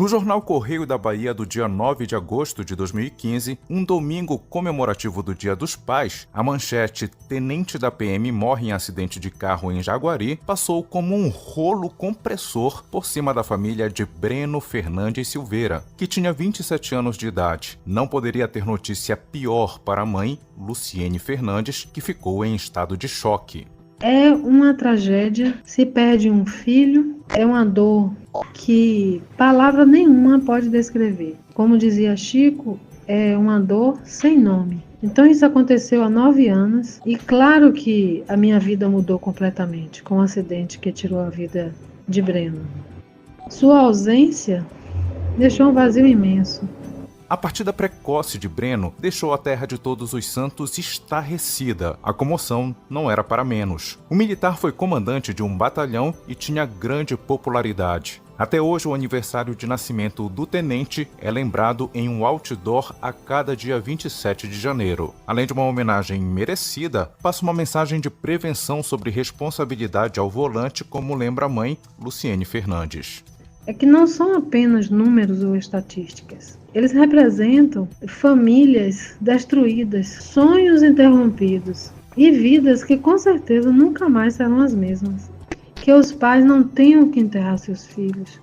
No jornal Correio da Bahia do dia 9 de agosto de 2015, um domingo comemorativo do Dia dos Pais, a manchete "Tenente da PM morre em acidente de carro em Jaguari" passou como um rolo compressor por cima da família de Breno Fernandes Silveira, que tinha 27 anos de idade. Não poderia ter notícia pior para a mãe, Luciene Fernandes, que ficou em estado de choque. É uma tragédia, se perde um filho, é uma dor que palavra nenhuma pode descrever. Como dizia Chico, é uma dor sem nome. Então isso aconteceu há 9 anos e claro que a minha vida mudou completamente com o acidente que tirou a vida de Breno. Sua ausência deixou um vazio imenso. A partida precoce de Breno deixou a terra de Todos os Santos estarrecida. A comoção não era para menos. O militar foi comandante de um batalhão e tinha grande popularidade. Até hoje, o aniversário de nascimento do tenente é lembrado em um outdoor a cada dia 27 de janeiro. Além de uma homenagem merecida, passa uma mensagem de prevenção sobre responsabilidade ao volante, como lembra a mãe, Luciene Fernandes. É que não são apenas números ou estatísticas. Eles representam famílias destruídas, sonhos interrompidos e vidas que com certeza nunca mais serão as mesmas. Que os pais não tenham que enterrar seus filhos.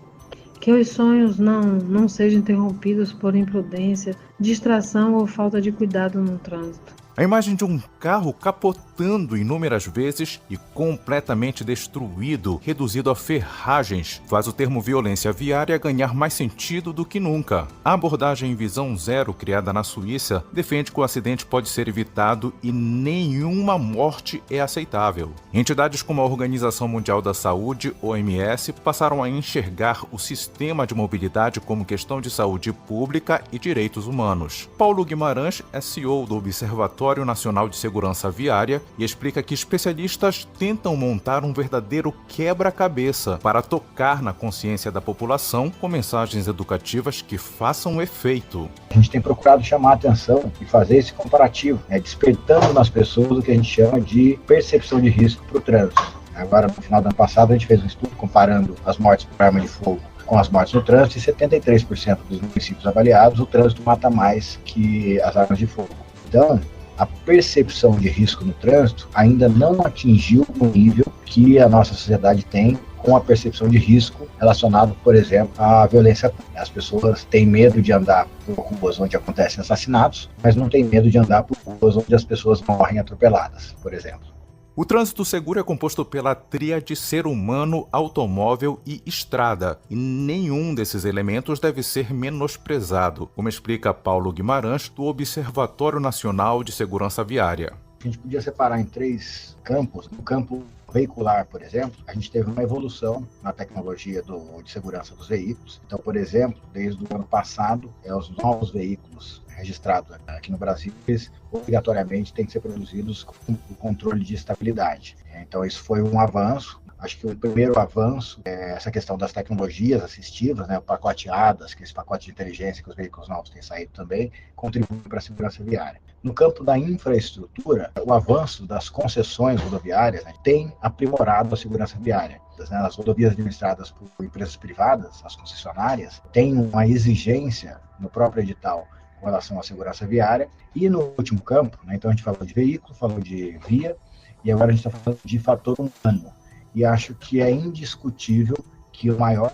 Que os sonhos não sejam interrompidos por imprudência, distração ou falta de cuidado no trânsito. A imagem de um carro capotando inúmeras vezes e completamente destruído, reduzido a ferragens, faz o termo violência viária ganhar mais sentido do que nunca. A abordagem Visão Zero, criada na Suíça, defende que o acidente pode ser evitado e nenhuma morte é aceitável. Entidades como a Organização Mundial da Saúde, OMS, passaram a enxergar o sistema de mobilidade como questão de saúde pública e direitos humanos. Paulo Guimarães é CEO do Observatório Nacional de Segurança Viária e explica que especialistas tentam montar um verdadeiro quebra-cabeça para tocar na consciência da população com mensagens educativas que façam efeito. A gente tem procurado chamar a atenção e fazer esse comparativo, despertando nas pessoas o que a gente chama de percepção de risco para o trânsito. Agora, no final do ano passado, a gente fez um estudo comparando as mortes por arma de fogo com as mortes no trânsito e 73% dos municípios avaliados, o trânsito mata mais que as armas de fogo. Então, a percepção de risco no trânsito ainda não atingiu o nível que a nossa sociedade tem com a percepção de risco relacionado, por exemplo, à violência. As pessoas têm medo de andar por ruas onde acontecem assassinatos, mas não têm medo de andar por ruas onde as pessoas morrem atropeladas, por exemplo. O trânsito seguro é composto pela tríade ser humano, automóvel e estrada, e nenhum desses elementos deve ser menosprezado, como explica Paulo Guimarães, do Observatório Nacional de Segurança Viária. A gente podia separar em 3 campos. No campo veicular, por exemplo, a gente teve uma evolução na tecnologia de segurança dos veículos. Então, por exemplo, desde o ano passado, os novos veículos registrados aqui no Brasil, eles obrigatoriamente têm que ser produzidos com o controle de estabilidade. Então, isso foi um avanço. Acho que o primeiro avanço é essa questão das tecnologias assistivas, o pacote ADAS, que é esse pacote de inteligência que os veículos novos têm saído também, contribui para a segurança viária. No campo da infraestrutura, o avanço das concessões rodoviárias tem aprimorado a segurança viária. As rodovias administradas por empresas privadas, as concessionárias, têm uma exigência no próprio edital com relação à segurança viária. E no último campo, então a gente falou de veículo, falou de via, e agora a gente está falando de fator humano. E acho que é indiscutível que a maior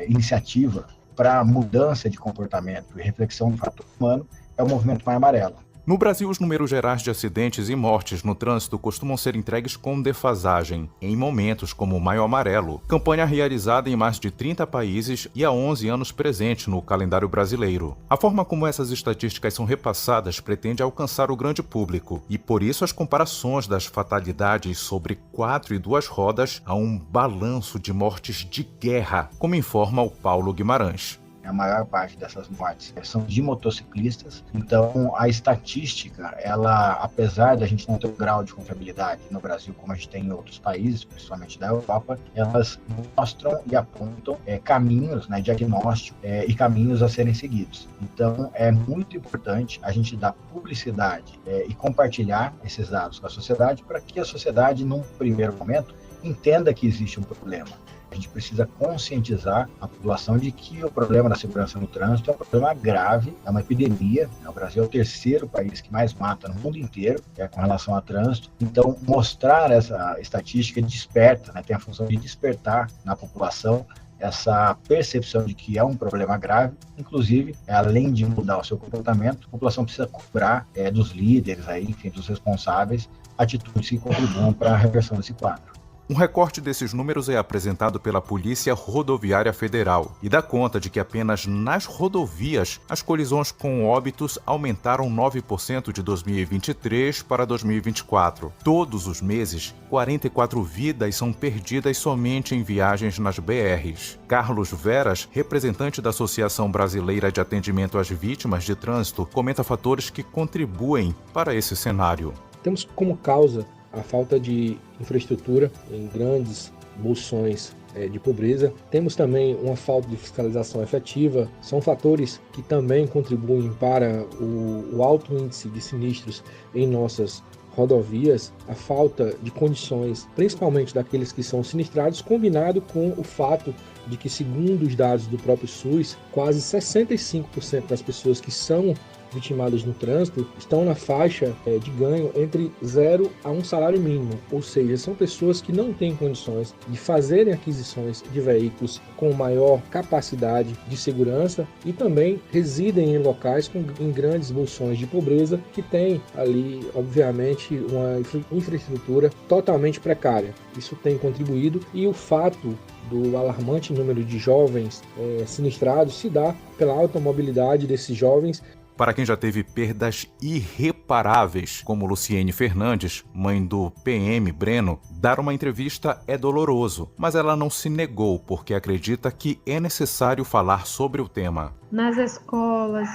iniciativa para mudança de comportamento e reflexão do fator humano é o movimento Maio Amarelo. No Brasil, os números gerais de acidentes e mortes no trânsito costumam ser entregues com defasagem, em momentos como o Maio Amarelo, campanha realizada em mais de 30 países e há 11 anos presente no calendário brasileiro. A forma como essas estatísticas são repassadas pretende alcançar o grande público, e por isso as comparações das fatalidades sobre 4 e 2 rodas a um balanço de mortes de guerra, como informa o Paulo Guimarães. A maior parte dessas mortes são de motociclistas, então a estatística, ela, apesar da gente não ter um grau de confiabilidade no Brasil como a gente tem em outros países, principalmente da Europa, elas mostram e apontam caminhos, diagnóstico e caminhos a serem seguidos. Então é muito importante a gente dar publicidade e compartilhar esses dados com a sociedade para que a sociedade, num primeiro momento, entenda que existe um problema. A gente precisa conscientizar a população de que o problema da segurança no trânsito é um problema grave, é uma epidemia. O Brasil é o terceiro país que mais mata no mundo inteiro com relação a trânsito. Então, mostrar essa estatística desperta, né, tem a função de despertar na população essa percepção de que é um problema grave. Inclusive, além de mudar o seu comportamento, a população precisa cobrar dos líderes, enfim, dos responsáveis, atitudes que contribuam para a reversão desse quadro. Um recorte desses números é apresentado pela Polícia Rodoviária Federal e dá conta de que apenas nas rodovias as colisões com óbitos aumentaram 9% de 2023 para 2024. Todos os meses, 44 vidas são perdidas somente em viagens nas BRs. Carlos Veras, representante da Associação Brasileira de Atendimento às Vítimas de Trânsito, comenta fatores que contribuem para esse cenário. Temos como causa a falta de infraestrutura em grandes bolsões de pobreza. Temos também uma falta de fiscalização efetiva. São fatores que também contribuem para o alto índice de sinistros em nossas rodovias, a falta de condições, principalmente daqueles que são sinistrados, combinado com o fato de que, segundo os dados do próprio SUS, quase 65% das pessoas que são vitimadas no trânsito estão na faixa de ganho entre 0 a 1 salário mínimo, ou seja, são pessoas que não têm condições de fazerem aquisições de veículos com maior capacidade de segurança e também residem em locais em grandes bolsões de pobreza que têm ali, obviamente, uma infraestrutura totalmente precária. Isso tem contribuído e o fato do alarmante número de jovens sinistrados se dá pela alta mobilidade desses jovens. Para quem já teve perdas irreparáveis, como Luciene Fernandes, mãe do PM Breno, dar uma entrevista é doloroso, mas ela não se negou porque acredita que é necessário falar sobre o tema. Nas escolas,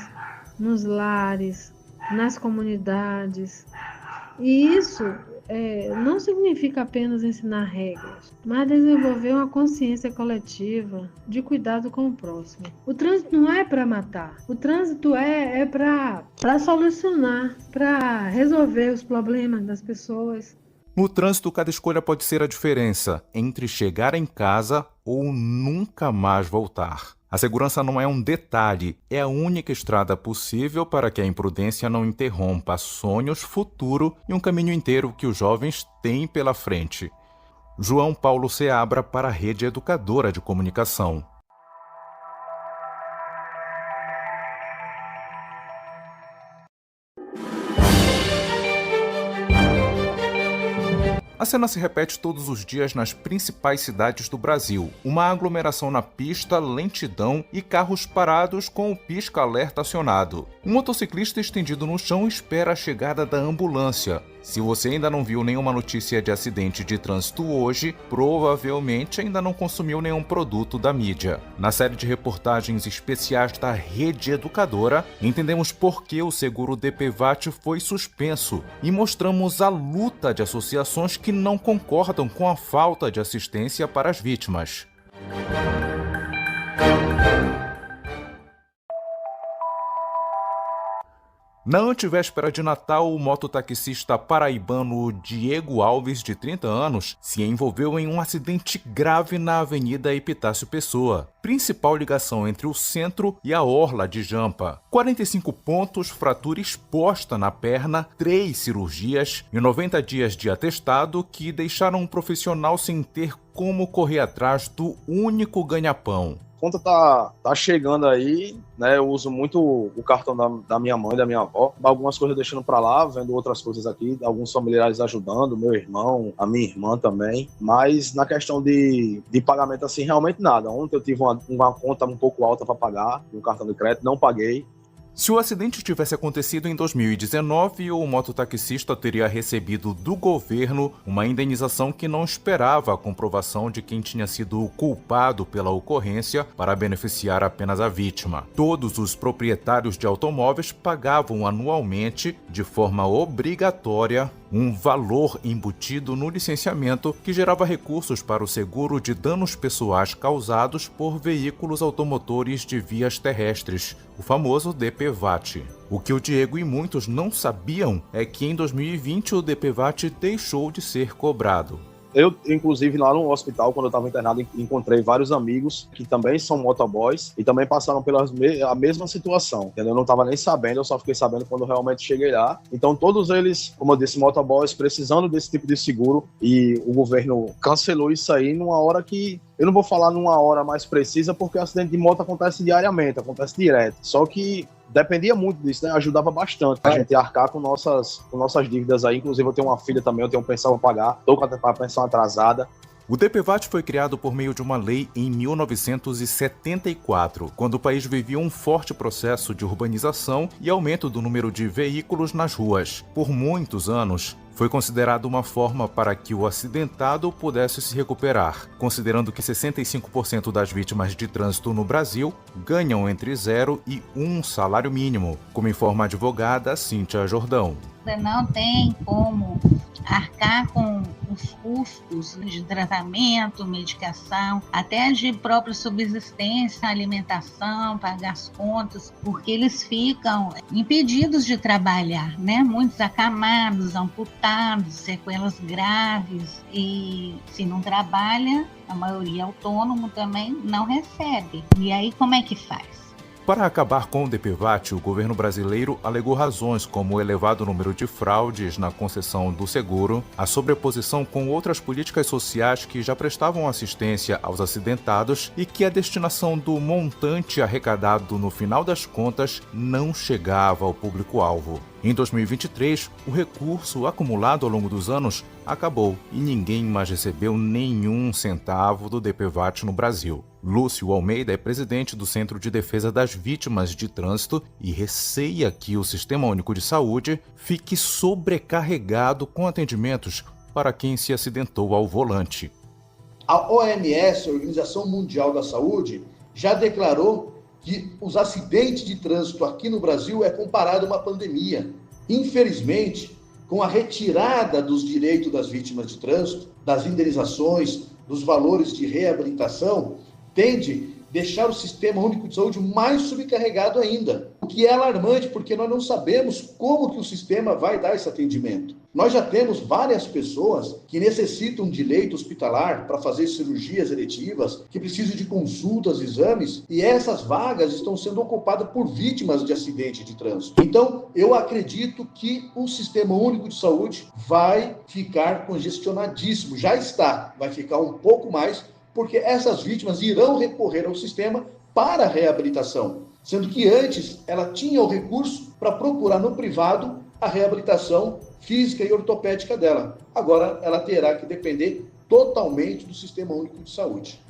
nos lares, nas comunidades. E isso não significa apenas ensinar regras, mas desenvolver uma consciência coletiva de cuidado com o próximo. O trânsito não é para matar, o trânsito é para solucionar, para resolver os problemas das pessoas. No trânsito, cada escolha pode ser a diferença entre chegar em casa ou nunca mais voltar. A segurança não é um detalhe, é a única estrada possível para que a imprudência não interrompa sonhos, futuro e um caminho inteiro que os jovens têm pela frente. João Paulo Seabra para a Rede Educadora de Comunicação. A cena se repete todos os dias nas principais cidades do Brasil. Uma aglomeração na pista, lentidão e carros parados com o pisca-alerta acionado. Um motociclista estendido no chão espera a chegada da ambulância. Se você ainda não viu nenhuma notícia de acidente de trânsito hoje, provavelmente ainda não consumiu nenhum produto da mídia. Na série de reportagens especiais da Rede Educadora, entendemos por que o seguro DPVAT foi suspenso e mostramos a luta de associações que não concordam com a falta de assistência para as vítimas. Na antevéspera de Natal, o mototaxista paraibano Diego Alves, de 30 anos, se envolveu em um acidente grave na Avenida Epitácio Pessoa, principal ligação entre o centro e a orla de Jampa. 45 pontos, fratura exposta na perna, 3 cirurgias e 90 dias de atestado que deixaram um profissional sem ter como correr atrás do único ganha-pão. Conta tá chegando aí, né? Eu uso muito o cartão da minha mãe, da minha avó. Algumas coisas deixando pra lá, vendo outras coisas aqui, alguns familiares ajudando, meu irmão, a minha irmã também. Mas na questão de pagamento, assim, realmente nada. Ontem eu tive uma conta um pouco alta para pagar, no cartão de crédito, não paguei. Se o acidente tivesse acontecido em 2019, o mototaxista teria recebido do governo uma indenização que não esperava a comprovação de quem tinha sido o culpado pela ocorrência para beneficiar apenas a vítima. Todos os proprietários de automóveis pagavam anualmente, de forma obrigatória, um valor embutido no licenciamento que gerava recursos para o seguro de danos pessoais causados por veículos automotores de vias terrestres, o famoso DPVAT. O que o Diego e muitos não sabiam é que em 2020 o DPVAT deixou de ser cobrado. Eu, inclusive, lá no hospital, quando eu estava internado, encontrei vários amigos que também são motoboys e também passaram pela a mesma situação, entendeu? Eu não estava nem sabendo, eu só fiquei sabendo quando realmente cheguei lá. Então, todos eles, como eu disse, motoboys, precisando desse tipo de seguro, e o governo cancelou isso aí numa hora que... Eu não vou falar numa hora mais precisa, porque o acidente de moto acontece diariamente, acontece direto. Só que dependia muito disso, né? Ajudava bastante a gente arcar com nossas dívidas aí. Inclusive, eu tenho uma filha também, eu tenho pensão para pagar, estou com a pensão atrasada. O DPVAT foi criado por meio de uma lei em 1974, quando o país vivia um forte processo de urbanização e aumento do número de veículos nas ruas. Por muitos anos, foi considerado uma forma para que o acidentado pudesse se recuperar, considerando que 65% das vítimas de trânsito no Brasil ganham entre 0 e 1 salário mínimo, como informa a advogada Cíntia Jordão. Não tem como arcar com os custos de tratamento, medicação, até de própria subsistência, alimentação, pagar as contas, porque eles ficam impedidos de trabalhar, né? Muitos acamados, amputados, sequelas graves, e se não trabalha, a maioria autônomo também não recebe. E aí como é que faz? Para acabar com o DPVAT, o governo brasileiro alegou razões como o elevado número de fraudes na concessão do seguro, a sobreposição com outras políticas sociais que já prestavam assistência aos acidentados e que a destinação do montante arrecadado no final das contas não chegava ao público-alvo. Em 2023, o recurso acumulado ao longo dos anos acabou e ninguém mais recebeu nenhum centavo do DPVAT no Brasil. Lúcio Almeida é presidente do Centro de Defesa das Vítimas de Trânsito e receia que o Sistema Único de Saúde fique sobrecarregado com atendimentos para quem se acidentou ao volante. A OMS, a Organização Mundial da Saúde, já declarou que os acidentes de trânsito aqui no Brasil é comparado a uma pandemia. Infelizmente, com a retirada dos direitos das vítimas de trânsito, das indenizações, dos valores de reabilitação, tende a deixar o Sistema Único de Saúde mais subcarregado ainda. O que é alarmante, porque nós não sabemos como que o sistema vai dar esse atendimento. Nós já temos várias pessoas que necessitam de leito hospitalar para fazer cirurgias eletivas, que precisam de consultas, exames, e essas vagas estão sendo ocupadas por vítimas de acidente de trânsito. Então, eu acredito que o Sistema Único de Saúde vai ficar congestionadíssimo, já está, vai ficar um pouco mais, porque essas vítimas irão recorrer ao sistema para a reabilitação, sendo que antes ela tinha o recurso para procurar no privado a reabilitação física e ortopédica dela. Agora ela terá que depender totalmente do Sistema Único de Saúde.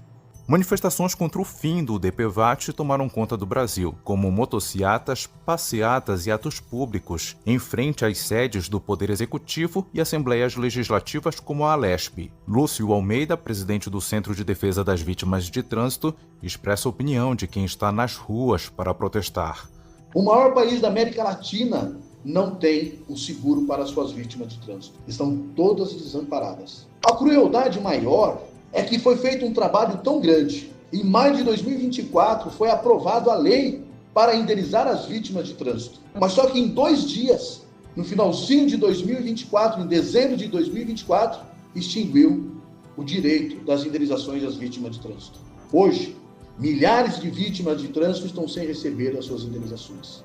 Manifestações contra o fim do DPVAT tomaram conta do Brasil, como motociatas, passeatas e atos públicos, em frente às sedes do Poder Executivo e assembleias legislativas como a Alesp. Lúcio Almeida, presidente do Centro de Defesa das Vítimas de Trânsito, expressa a opinião de quem está nas ruas para protestar. O maior país da América Latina não tem um seguro para suas vítimas de trânsito. Estão todas desamparadas. A crueldade maior é que foi feito um trabalho tão grande. Em maio de 2024 foi aprovada a lei para indenizar as vítimas de trânsito. Mas só que em 2 dias, no finalzinho de 2024, em dezembro de 2024, extinguiu o direito das indenizações às vítimas de trânsito. Hoje, milhares de vítimas de trânsito estão sem receber as suas indenizações.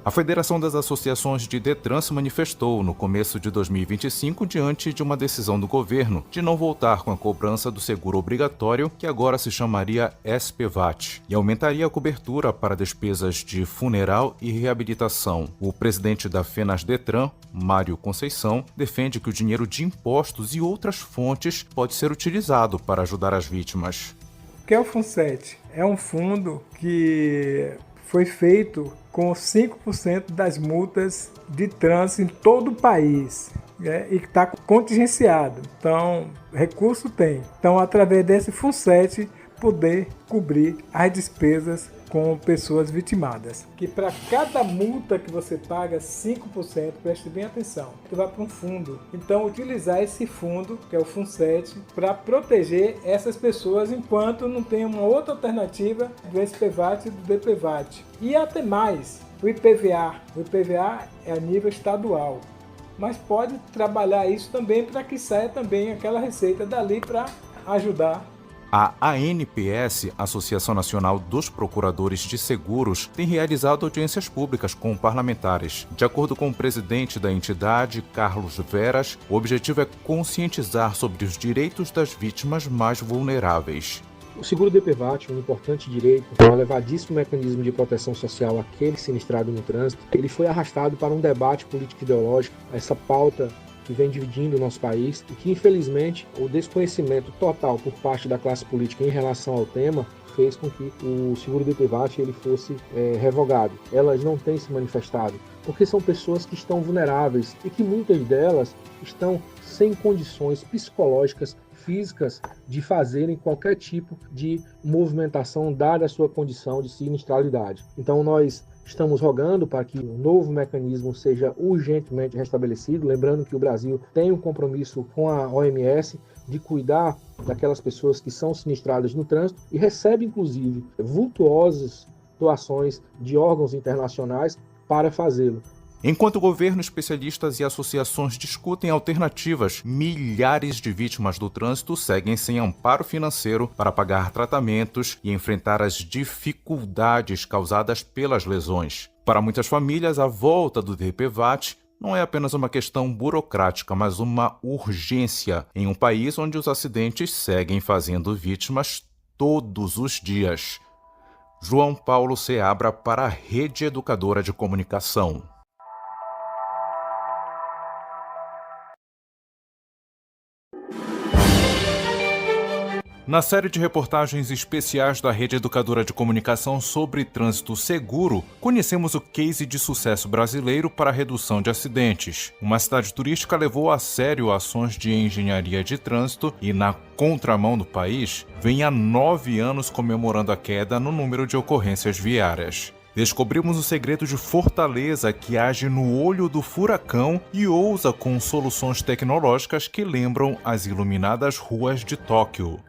A Federação das Associações de Detran se manifestou no começo de 2025 diante de uma decisão do governo de não voltar com a cobrança do seguro obrigatório, que agora se chamaria SPVAT, e aumentaria a cobertura para despesas de funeral e reabilitação. O presidente da FENASDETRAN, Mário Conceição, defende que o dinheiro de impostos e outras fontes pode ser utilizado para ajudar as vítimas. O que é o FUNSET? É um fundo que foi feito com 5% das multas de trânsito em todo o país, né? E que está contingenciado. Então, recurso tem. Então, através desse FUNSET, poder cobrir as despesas com pessoas vitimadas. Que para cada multa que você paga, 5%, preste bem atenção, que vai para um fundo. Então, utilizar esse fundo, que é o FUNSET, para proteger essas pessoas enquanto não tem uma outra alternativa do SPVAT e do DPVAT. E até mais, o IPVA. O IPVA é a nível estadual. mas pode trabalhar isso também para que saia também aquela receita dali para ajudar. A ANPS, Associação Nacional dos Procuradores de Seguros, tem realizado audiências públicas com parlamentares. De acordo com o presidente da entidade, Carlos Veras, o objetivo é conscientizar sobre os direitos das vítimas mais vulneráveis. O seguro DPVAT, um importante direito, um elevadíssimo mecanismo de proteção social àquele sinistrado no trânsito, ele foi arrastado para um debate político-ideológico, essa pauta que vem dividindo o nosso país e que, infelizmente, o desconhecimento total por parte da classe política em relação ao tema fez com que o seguro DPVAT ele fosse revogado. Elas não têm se manifestado, porque são pessoas que estão vulneráveis e que muitas delas estão sem condições psicológicas, físicas de fazerem qualquer tipo de movimentação dada a sua condição de sinistralidade. Então nós estamos rogando para que um novo mecanismo seja urgentemente restabelecido, lembrando que o Brasil tem um compromisso com a OMS de cuidar daquelas pessoas que são sinistradas no trânsito e recebe, inclusive, vultuosas doações de órgãos internacionais para fazê-lo. Enquanto o governo, especialistas e associações discutem alternativas, milhares de vítimas do trânsito seguem sem amparo financeiro para pagar tratamentos e enfrentar as dificuldades causadas pelas lesões. Para muitas famílias, a volta do DPVAT não é apenas uma questão burocrática, mas uma urgência em um país onde os acidentes seguem fazendo vítimas todos os dias. João Paulo Seabra para a Rede Educadora de Comunicação. Na série de reportagens especiais da Rede Educadora de Comunicação sobre trânsito seguro, conhecemos o case de sucesso brasileiro para a redução de acidentes. Uma cidade turística levou a sério ações de engenharia de trânsito e, na contramão do país, vem há 9 anos comemorando a queda no número de ocorrências viárias. Descobrimos o segredo de Fortaleza, que age no olho do furacão e ousa com soluções tecnológicas que lembram as iluminadas ruas de Tóquio.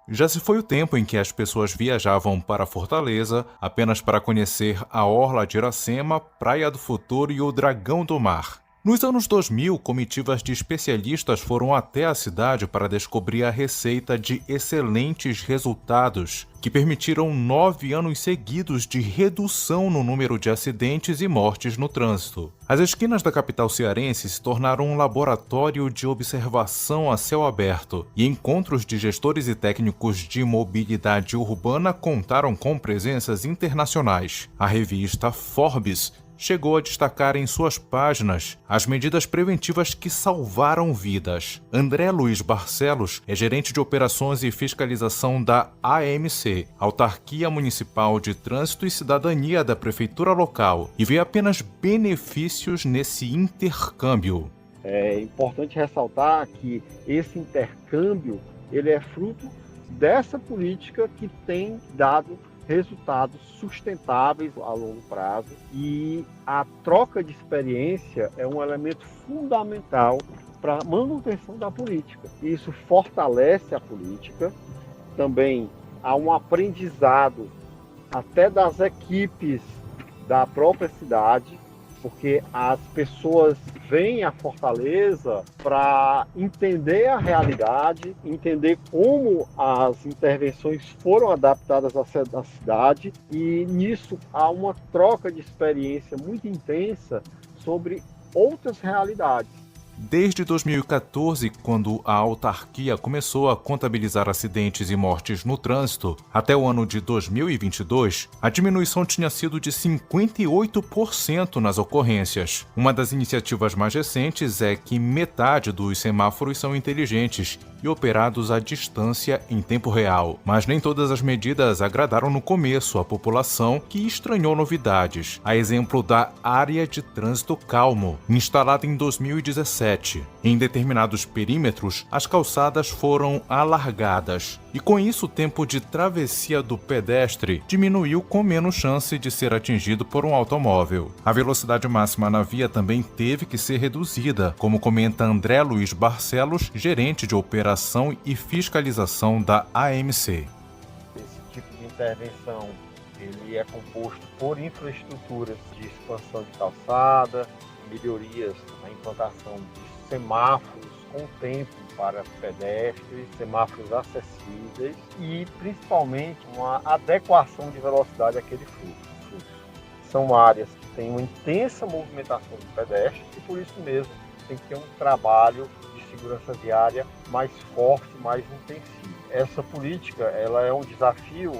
Já se foi o tempo em que as pessoas viajavam para Fortaleza apenas para conhecer a Orla de Iracema, Praia do Futuro e o Dragão do Mar. Nos anos 2000, comitivas de especialistas foram até a cidade para descobrir a receita de excelentes resultados, que permitiram 9 anos seguidos de redução no número de acidentes e mortes no trânsito. As esquinas da capital cearense se tornaram um laboratório de observação a céu aberto, e encontros de gestores e técnicos de mobilidade urbana contaram com presenças internacionais. A revista Forbes chegou a destacar em suas páginas as medidas preventivas que salvaram vidas. André Luiz Barcelos é gerente de operações e fiscalização da AMC, Autarquia Municipal de Trânsito e Cidadania da Prefeitura Local, e vê apenas benefícios nesse intercâmbio. É importante ressaltar que esse intercâmbio ele é fruto dessa política que tem dado resultados sustentáveis a longo prazo, e a troca de experiência é um elemento fundamental para a manutenção da política. Isso fortalece a política. Também há um aprendizado até das equipes da própria cidade, porque as pessoas vêm a Fortaleza para entender a realidade, entender como as intervenções foram adaptadas à cidade, e nisso há uma troca de experiência muito intensa sobre outras realidades. Desde 2014, quando a autarquia começou a contabilizar acidentes e mortes no trânsito, até o ano de 2022, a diminuição tinha sido de 58% nas ocorrências. Uma das iniciativas mais recentes é que metade dos semáforos são inteligentes e operados à distância em tempo real. Mas nem todas as medidas agradaram no começo a população, que estranhou novidades. A exemplo da Área de Trânsito Calmo, instalada em 2017. Em determinados perímetros, as calçadas foram alargadas, e com isso o tempo de travessia do pedestre diminuiu com menos chance de ser atingido por um automóvel. A velocidade máxima na via também teve que ser reduzida, como comenta André Luiz Barcelos, gerente de operação e fiscalização da AMC. Esse tipo de intervenção ele é composto por infraestruturas de expansão de calçada, melhorias na implantação de semáforos com tempo para pedestres, semáforos acessíveis e principalmente uma adequação de velocidade àquele fluxo. São áreas que têm uma intensa movimentação de pedestres e por isso mesmo tem que ter um trabalho de segurança viária mais forte, mais intensivo. Essa política ela é um desafio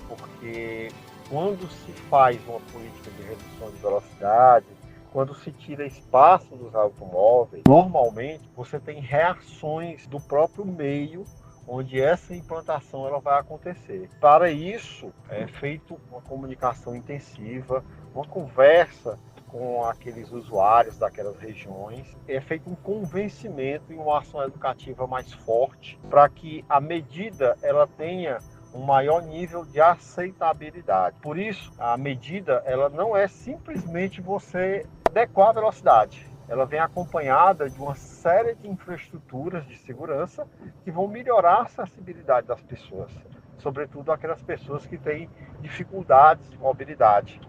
porque quando se faz uma política de redução de velocidade, quando se tira espaço dos automóveis, normalmente você tem reações do próprio meio onde essa implantação ela vai acontecer. Para isso, é feita uma comunicação intensiva, uma conversa com aqueles usuários daquelas regiões, é feito um convencimento e uma ação educativa mais forte para que a medida ela tenha um maior nível de aceitabilidade. Por isso, a medida ela não é simplesmente você adequar a velocidade. Ela vem acompanhada de uma série de infraestruturas de segurança que vão melhorar a acessibilidade das pessoas, sobretudo aquelas pessoas que têm dificuldades de mobilidade.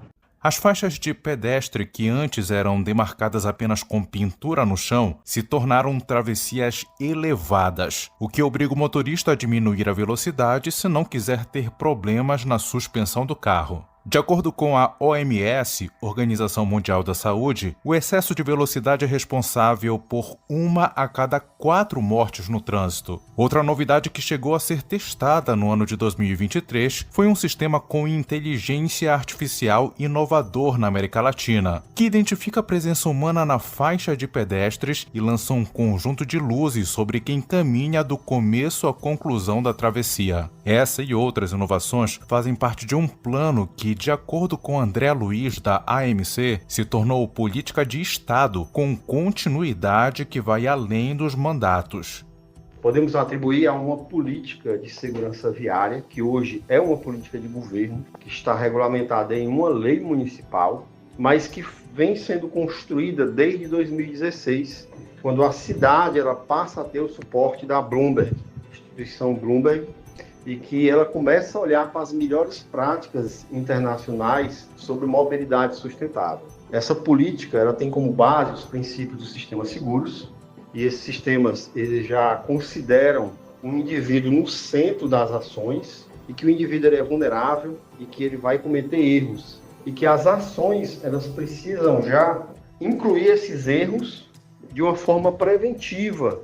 As faixas de pedestre que antes eram demarcadas apenas com pintura no chão se tornaram travessias elevadas, o que obriga o motorista a diminuir a velocidade se não quiser ter problemas na suspensão do carro. De acordo com a OMS, Organização Mundial da Saúde, o excesso de velocidade é responsável por 1 a cada 4 mortes no trânsito. Outra novidade que chegou a ser testada no ano de 2023 foi um sistema com inteligência artificial inovador na América Latina, que identifica a presença humana na faixa de pedestres e lança um conjunto de luzes sobre quem caminha do começo à conclusão da travessia. Essa e outras inovações fazem parte de um plano que, de acordo com André Luiz, da AMC, se tornou política de Estado, com continuidade que vai além dos mandatos. Podemos atribuir a uma política de segurança viária, que hoje é uma política de governo, que está regulamentada em uma lei municipal, mas que vem sendo construída desde 2016, quando a cidade ela passa a ter o suporte da Bloomberg, instituição Bloomberg, e que ela começa a olhar para as melhores práticas internacionais sobre mobilidade sustentável. Essa política ela tem como base os princípios dos sistemas seguros, e esses sistemas eles já consideram o indivíduo no centro das ações, e que o indivíduo ele é vulnerável e que ele vai cometer erros, e que as ações elas precisam já incluir esses erros de uma forma preventiva.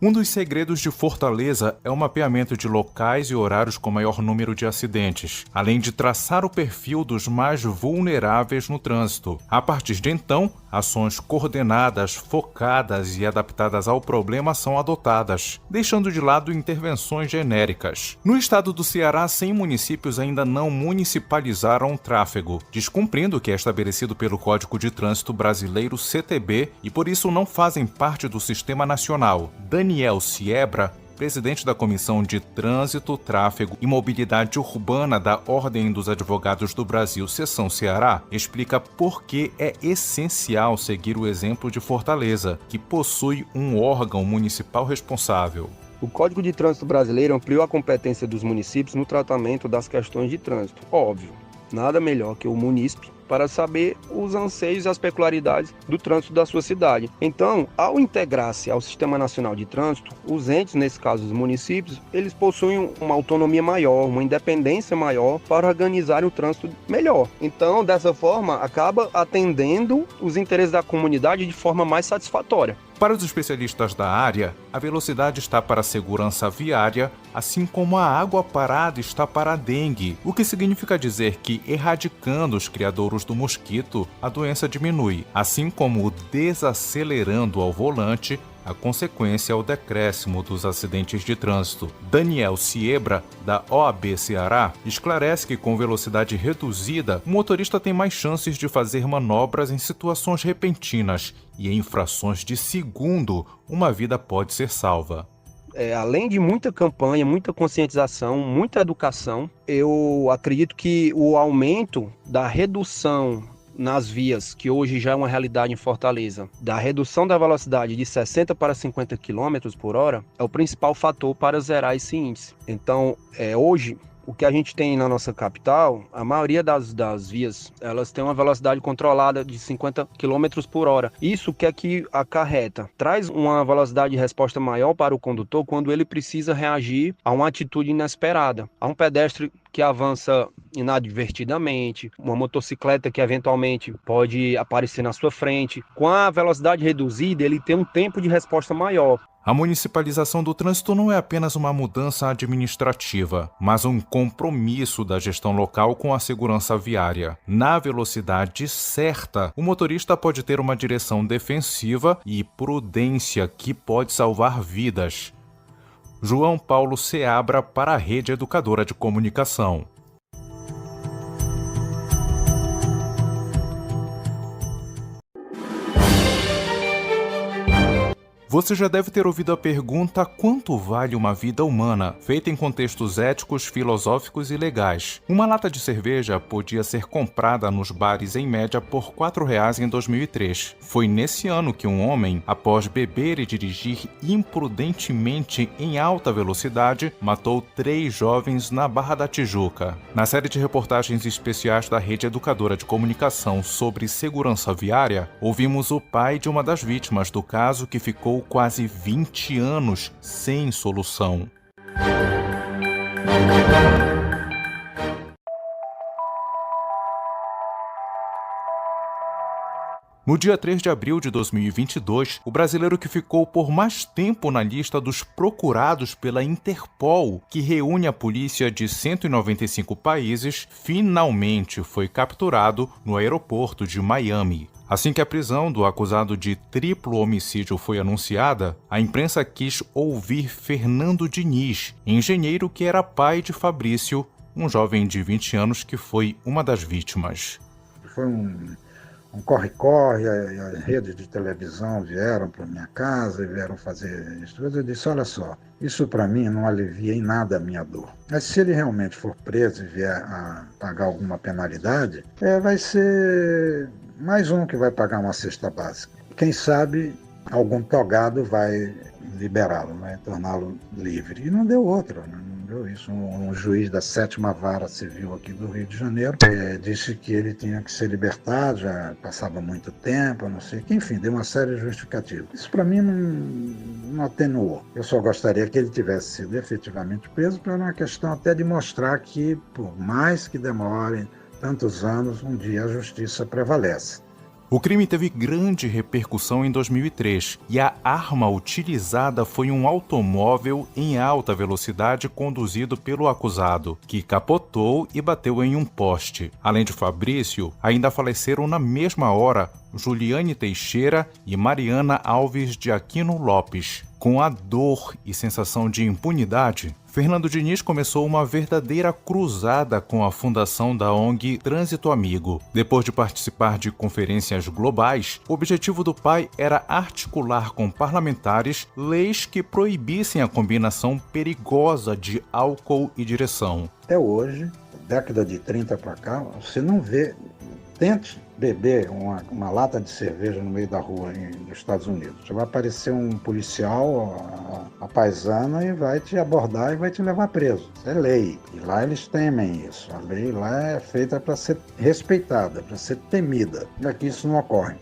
Um dos segredos de Fortaleza é o mapeamento de locais e horários com maior número de acidentes, além de traçar o perfil dos mais vulneráveis no trânsito. A partir de então, ações coordenadas, focadas e adaptadas ao problema são adotadas, deixando de lado intervenções genéricas. No estado do Ceará, 100 municípios ainda não municipalizaram o tráfego, descumprindo o que é estabelecido pelo Código de Trânsito Brasileiro CTB e por isso não fazem parte do Sistema Nacional. Daniel Siebra, presidente da Comissão de Trânsito, Tráfego e Mobilidade Urbana da Ordem dos Advogados do Brasil, Seção Ceará, explica por que é essencial seguir o exemplo de Fortaleza, que possui um órgão municipal responsável. O Código de Trânsito Brasileiro ampliou a competência dos municípios no tratamento das questões de trânsito. Óbvio, nada melhor que o munícipe para saber os anseios e as peculiaridades do trânsito da sua cidade. Então, ao integrar-se ao Sistema Nacional de Trânsito, os entes, nesse caso os municípios, eles possuem uma autonomia maior, uma independência maior para organizar o trânsito melhor. Então, dessa forma, acaba atendendo os interesses da comunidade de forma mais satisfatória. Para os especialistas da área, a velocidade está para a segurança viária, assim como a água parada está para a dengue, o que significa dizer que, erradicando os criadouros do mosquito, a doença diminui, assim como desacelerando ao volante, a consequência é o decréscimo dos acidentes de trânsito. Daniel Siebra, da OAB Ceará, esclarece que com velocidade reduzida, o motorista tem mais chances de fazer manobras em situações repentinas e em frações de segundo, uma vida pode ser salva. Além de muita campanha, muita conscientização, muita educação, eu acredito que o aumento da redução nas vias, que hoje já é uma realidade em Fortaleza, da redução da velocidade de 60 para 50 km por hora, é o principal fator para zerar esse índice. Então, hoje, o que a gente tem na nossa capital, a maioria das vias, elas têm uma velocidade controlada de 50 km por hora. Isso que acarreta? Traz uma velocidade de resposta maior para o condutor quando ele precisa reagir a uma atitude inesperada. A um pedestre que avança inadvertidamente, uma motocicleta que eventualmente pode aparecer na sua frente. Com a velocidade reduzida, ele tem um tempo de resposta maior. A municipalização do trânsito não é apenas uma mudança administrativa, mas um compromisso da gestão local com a segurança viária. Na velocidade certa, o motorista pode ter uma direção defensiva e prudência que pode salvar vidas. João Paulo Seabra para a Rede Educadora de Comunicação. Você já deve ter ouvido a pergunta quanto vale uma vida humana, feita em contextos éticos, filosóficos e legais. Uma lata de cerveja podia ser comprada nos bares em média por R$ 4,00 em 2003. Foi nesse ano que um homem, após beber e dirigir imprudentemente em alta velocidade, matou 3 jovens na Barra da Tijuca. Na série de reportagens especiais da Rede Educadora de Comunicação sobre segurança viária, ouvimos o pai de uma das vítimas do caso que ficou quase 20 anos sem solução. No dia 3 de abril de 2022, o brasileiro que ficou por mais tempo na lista dos procurados pela Interpol, que reúne a polícia de 195 países, finalmente foi capturado no aeroporto de Miami. Assim que a prisão do acusado de triplo homicídio foi anunciada, a imprensa quis ouvir Fernando Diniz, engenheiro que era pai de Fabrício, um jovem de 20 anos que foi uma das vítimas. Foi um corre-corre, as redes de televisão vieram para minha casa e vieram fazer isso. Eu disse, olha só, isso para mim não alivia em nada a minha dor. Mas se ele realmente for preso e vier a pagar alguma penalidade, vai ser mais um que vai pagar uma cesta básica. Quem sabe algum togado vai liberá-lo, vai torná-lo livre. E não deu outra, não deu isso. Um juiz da 7ª Vara Civil aqui do Rio de Janeiro disse que ele tinha que ser libertado, já passava muito tempo, não sei o que, enfim, deu uma série de justificativas. Isso para mim não atenuou. Eu só gostaria que ele tivesse sido efetivamente preso para uma questão até de mostrar que, por mais que demore tantos anos, um dia a justiça prevalece. O crime teve grande repercussão em 2003 e a arma utilizada foi um automóvel em alta velocidade conduzido pelo acusado, que capotou e bateu em um poste. Além de Fabrício, ainda faleceram na mesma hora Juliane Teixeira e Mariana Alves de Aquino Lopes. Com a dor e sensação de impunidade, Fernando Diniz começou uma verdadeira cruzada com a fundação da ONG Trânsito Amigo. Depois de participar de conferências globais, o objetivo do pai era articular com parlamentares leis que proibissem a combinação perigosa de álcool e direção. Até hoje, década de 30 para cá, você não vê. Tente beber uma lata de cerveja no meio da rua nos Estados Unidos. Vai aparecer um policial, a paisana, e vai te abordar e vai te levar preso. Isso é lei. E lá eles temem isso. A lei lá é feita para ser respeitada, para ser temida. E aqui isso não ocorre.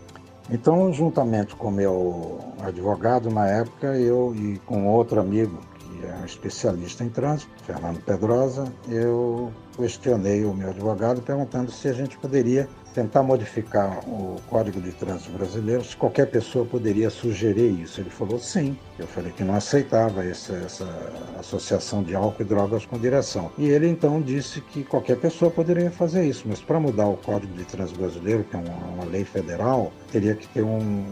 Então, juntamente com meu advogado na época, eu e com outro amigo, que é um especialista em trânsito, Fernando Pedrosa, eu questionei o meu advogado perguntando se a gente poderia tentar modificar o Código de Trânsito Brasileiro, se qualquer pessoa poderia sugerir isso. Ele falou sim. Eu falei que não aceitava essa associação de álcool e drogas com direção. E ele então disse que qualquer pessoa poderia fazer isso, mas para mudar o Código de Trânsito Brasileiro, que é uma lei federal, teria que ter um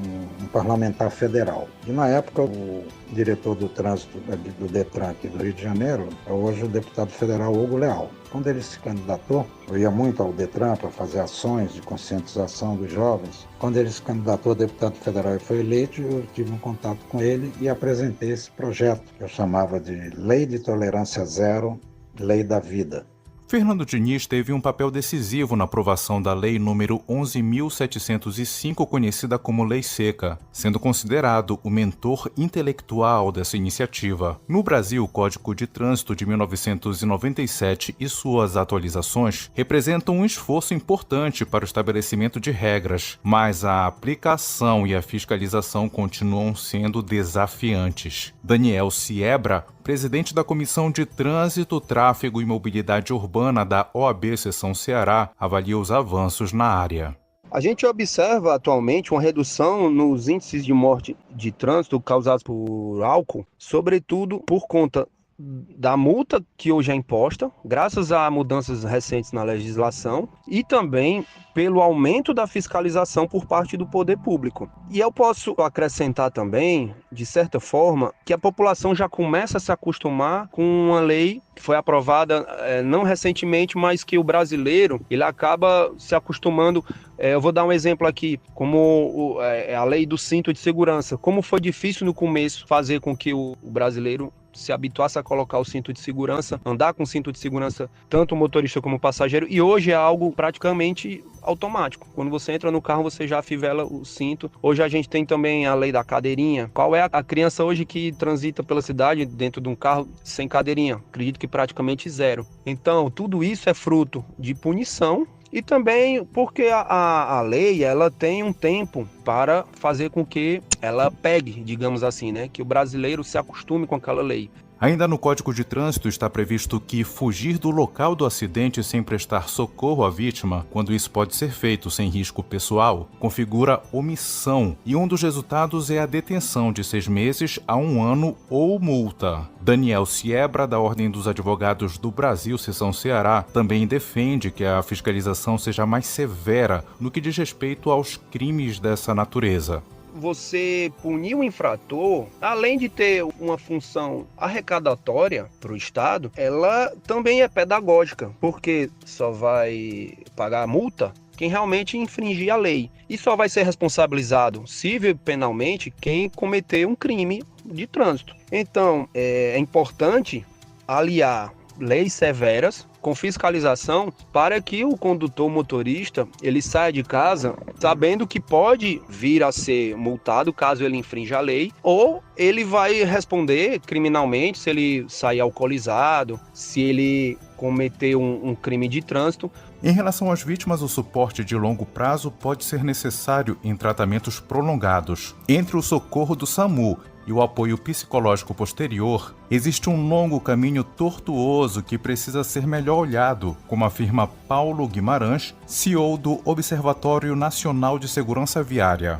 parlamentar federal. E na época o diretor do trânsito do Detran aqui do Rio de Janeiro é hoje o deputado federal Hugo Leal. Quando ele se candidatou, eu ia muito ao Detran para fazer ações de conscientização dos jovens. Quando ele se candidatou a deputado federal e foi eleito, eu tive um contato com ele e apresentei esse projeto, que eu chamava de Lei de Tolerância Zero, Lei da Vida. Fernando Diniz teve um papel decisivo na aprovação da Lei nº 11.705, conhecida como Lei Seca, sendo considerado o mentor intelectual dessa iniciativa. No Brasil, o Código de Trânsito de 1997 e suas atualizações representam um esforço importante para o estabelecimento de regras, mas a aplicação e a fiscalização continuam sendo desafiantes. Daniel Siebra, presidente da Comissão de Trânsito, Tráfego e Mobilidade Urbana da OAB Seção Ceará, avalia os avanços na área. A gente observa atualmente uma redução nos índices de morte de trânsito causados por álcool, sobretudo por conta da multa que hoje é imposta, graças a mudanças recentes na legislação, e também pelo aumento da fiscalização por parte do poder público. E eu posso acrescentar também, de certa forma, que a população já começa a se acostumar com uma lei que foi aprovada não recentemente, mas que o brasileiro ele acaba se acostumando. Eu vou dar um exemplo aqui, como a lei do cinto de segurança. Como foi difícil no começo fazer com que o brasileiro se habituasse a colocar o cinto de segurança, andar com o cinto de segurança, tanto o motorista como o passageiro, e hoje é algo praticamente automático. Quando você entra no carro, você já afivela o cinto. Hoje a gente tem também a lei da cadeirinha. Qual é a criança hoje que transita pela cidade dentro de um carro sem cadeirinha? Acredito que praticamente zero. Então, tudo isso é fruto de punição e também porque a lei ela tem um tempo para fazer com que ela pegue, digamos assim, né? Que o brasileiro se acostume com aquela lei. Ainda no Código de Trânsito está previsto que fugir do local do acidente sem prestar socorro à vítima, quando isso pode ser feito sem risco pessoal, configura omissão, e um dos resultados é a detenção de 6 meses a 1 ano ou multa. Daniel Siebra, da Ordem dos Advogados do Brasil, Seção Ceará, também defende que a fiscalização seja mais severa no que diz respeito aos crimes dessa natureza. Você punir o infrator, além de ter uma função arrecadatória para o Estado, ela também é pedagógica, porque só vai pagar a multa quem realmente infringir a lei. E só vai ser responsabilizado civil e penalmente quem cometer um crime de trânsito. Então, é importante aliar leis severas com fiscalização para que o condutor motorista ele saia de casa sabendo que pode vir a ser multado caso ele infrinja a lei, ou ele vai responder criminalmente se ele sair alcoolizado, se ele cometer um crime de trânsito. Em relação às vítimas, o suporte de longo prazo pode ser necessário em tratamentos prolongados. Entre o socorro do SAMU e o apoio psicológico posterior, existe um longo caminho tortuoso que precisa ser melhor olhado, como afirma Paulo Guimarães, CEO do Observatório Nacional de Segurança Viária.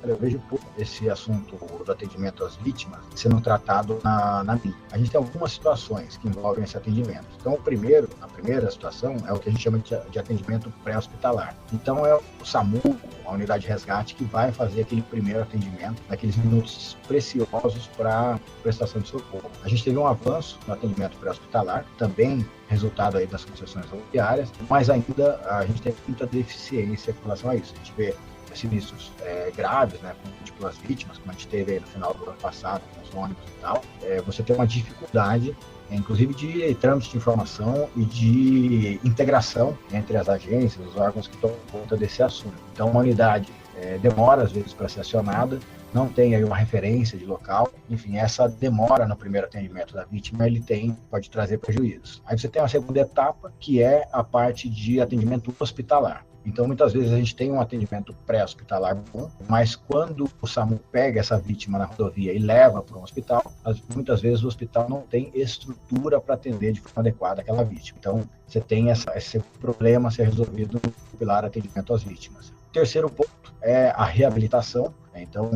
Eu vejo pouco esse assunto do atendimento às vítimas sendo tratado na mídia. A gente tem algumas situações que envolvem esse atendimento. Então, a primeira situação é o que a gente chama de atendimento pré-hospitalar. Então, é o SAMU, a unidade de resgate, que vai fazer aquele primeiro atendimento, naqueles minutos preciosos para prestação de socorro. A gente teve um avanço no atendimento pré-hospitalar, também resultado aí das concessões rodoviárias, mas ainda a gente tem muita deficiência com relação a isso. A gente vê sinistros graves, né, com múltiplas vítimas, como a gente teve aí no final do ano passado, com os ônibus e tal, você tem uma dificuldade, inclusive de trâmite de informação e de integração entre as agências, os órgãos que tomam conta desse assunto. Então, uma unidade demora, às vezes, para ser acionada, não tem aí uma referência de local, enfim, essa demora no primeiro atendimento da vítima, pode trazer prejuízos. Aí você tem uma segunda etapa, que é a parte de atendimento hospitalar. Então, muitas vezes a gente tem um atendimento pré-hospitalar bom, mas quando o SAMU pega essa vítima na rodovia e leva para um hospital, muitas vezes o hospital não tem estrutura para atender de forma adequada aquela vítima. Então, você tem esse problema a ser resolvido no pilar atendimento às vítimas. O terceiro ponto é a reabilitação. Então,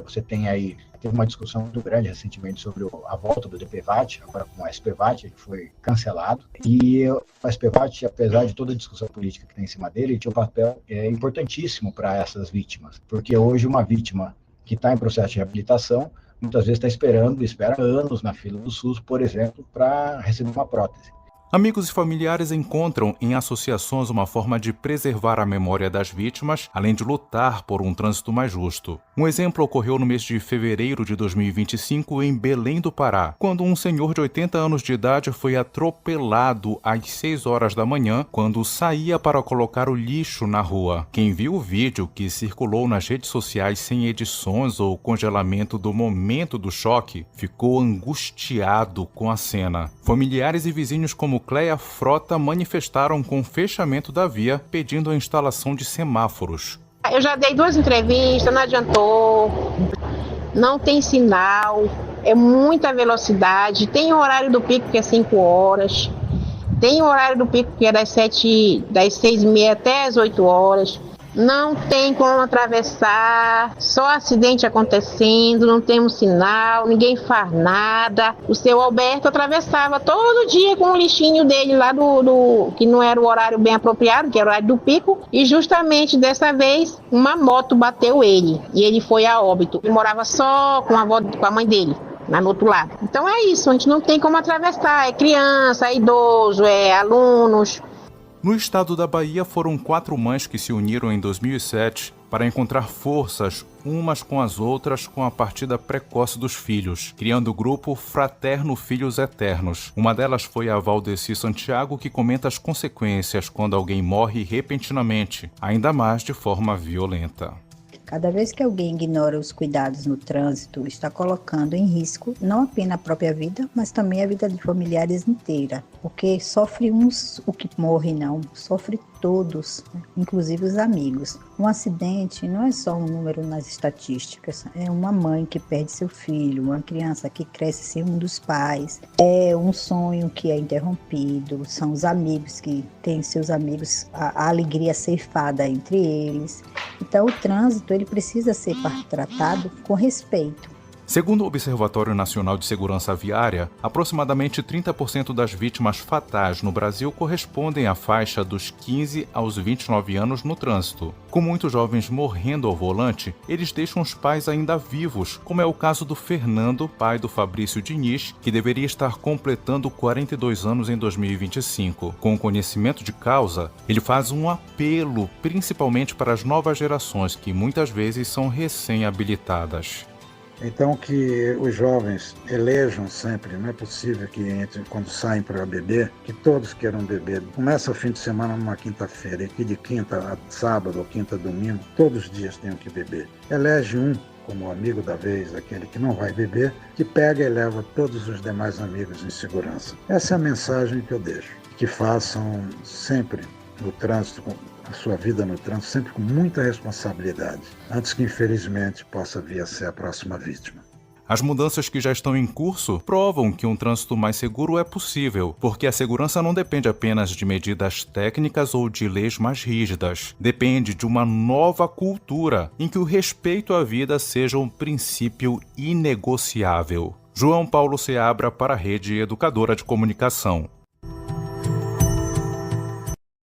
você tem aí, teve uma discussão muito grande recentemente sobre a volta do DPVAT, agora com o SPVAT, que foi cancelado. E o SPVAT, apesar de toda a discussão política que tem em cima dele, tinha um papel importantíssimo para essas vítimas. Porque hoje uma vítima que está em processo de reabilitação, muitas vezes espera anos na fila do SUS, por exemplo, para receber uma prótese. Amigos e familiares encontram em associações uma forma de preservar a memória das vítimas, além de lutar por um trânsito mais justo. Um exemplo ocorreu no mês de fevereiro de 2025 em Belém do Pará, quando um senhor de 80 anos de idade foi atropelado às 6 horas da manhã, quando saía para colocar o lixo na rua. Quem viu o vídeo, que circulou nas redes sociais sem edições ou congelamento do momento do choque, ficou angustiado com a cena. Familiares e vizinhos como Cleia Frota manifestaram com o fechamento da via, pedindo a instalação de semáforos. Eu já dei 2 entrevistas, não adiantou, não tem sinal, é muita velocidade, tem o horário do pico que é 5 horas, tem o horário do pico que é das 6h30 até as 8 horas. Não tem como atravessar, só acidente acontecendo, não temos sinal, ninguém faz nada. O seu Alberto atravessava todo dia com o lixinho dele lá que não era o horário bem apropriado, que era o horário do pico, e justamente dessa vez uma moto bateu ele e ele foi a óbito. Ele morava só com a mãe dele, lá no outro lado. Então é isso, a gente não tem como atravessar, é criança, é idoso, é alunos. No estado da Bahia, foram 4 mães que se uniram em 2007 para encontrar forças umas com as outras com a partida precoce dos filhos, criando o grupo Fraterno Filhos Eternos. Uma delas foi a Valdeci Santiago, que comenta as consequências quando alguém morre repentinamente, ainda mais de forma violenta. Cada vez que alguém ignora os cuidados no trânsito, está colocando em risco não apenas a própria vida, mas também a vida de familiares inteira. Porque sofre uns o que morre não, sofre todos, inclusive os amigos. Um acidente não é só um número nas estatísticas, é uma mãe que perde seu filho, uma criança que cresce sem um dos pais, é um sonho que é interrompido, são os amigos que têm seus amigos, a alegria ceifada entre eles. Então o trânsito ele precisa ser tratado com respeito. Segundo o Observatório Nacional de Segurança Viária, aproximadamente 30% das vítimas fatais no Brasil correspondem à faixa dos 15 aos 29 anos no trânsito. Com muitos jovens morrendo ao volante, eles deixam os pais ainda vivos, como é o caso do Fernando, pai do Fabrício Diniz, que deveria estar completando 42 anos em 2025. Com o conhecimento de causa, ele faz um apelo, principalmente para as novas gerações, que muitas vezes são recém-habilitadas. Então que os jovens elejam sempre, não é possível que quando saem para beber, que todos queiram beber. Começa o fim de semana numa quinta-feira, e que de quinta a sábado ou quinta a domingo, todos os dias tenham que beber. Elege um como amigo da vez, aquele que não vai beber, que pega e leva todos os demais amigos em segurança. Essa é a mensagem que eu deixo. Que façam sempre no trânsito, a sua vida no trânsito, sempre com muita responsabilidade, antes que infelizmente possa vir a ser a próxima vítima. As mudanças que já estão em curso provam que um trânsito mais seguro é possível, porque a segurança não depende apenas de medidas técnicas ou de leis mais rígidas. Depende de uma nova cultura, em que o respeito à vida seja um princípio inegociável. João Paulo Seabra para a Rede Educadora de Comunicação.